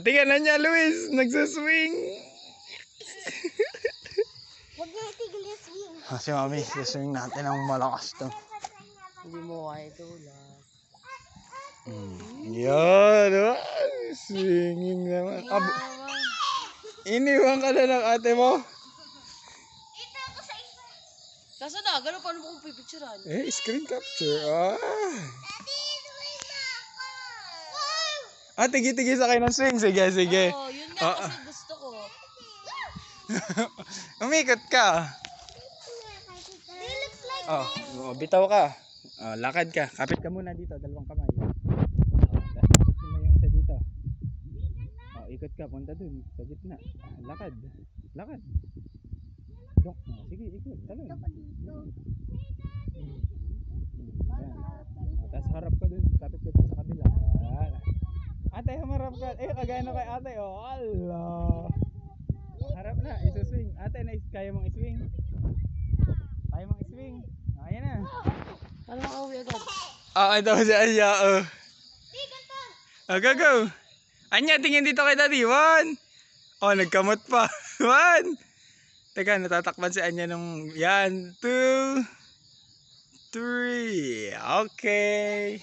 Tingnan na niya, Luis. Nagsaswing. Huwag niya itigil yung swing. Si Mami, saswing natin ang malakas to. Hindi mo kaya tulad. Yan. Swinging naman. Iniwan ka na ng ate mo? Ito ako sa isa. Kaso na, gano'n paano mo kong pipicturean? Screen capture. Daddy, swing na ako. Wow! Tigi-tigi sa kayo ng swing. Sige. Oo, yun nga kasi gusto ko. Umikot ka. They looks like Bitaw ka. Lakad ka. Kapit ka muna dito. Dalawang kamay. Tapos mo yung isa dito. Ikot ka. Punta dun. Sa gitna. Lakad. Sige, ikot. Talon. Tapos harap ka dun. Kapit ka dun sa kabila. Ate, humarap ka. Kagaya na kay ate. Allah. Harap na. Isuswing. Ate, kaya mong iswing? Kaya mong iswing? Ayan na. Paano makauwi agad? Ito si Anya. Go. Anya, tingin dito kay Daddy. 1. Nagkamot pa. 1. Teka, natatakpan si Anya nung... Yan. 2. 3. Okay.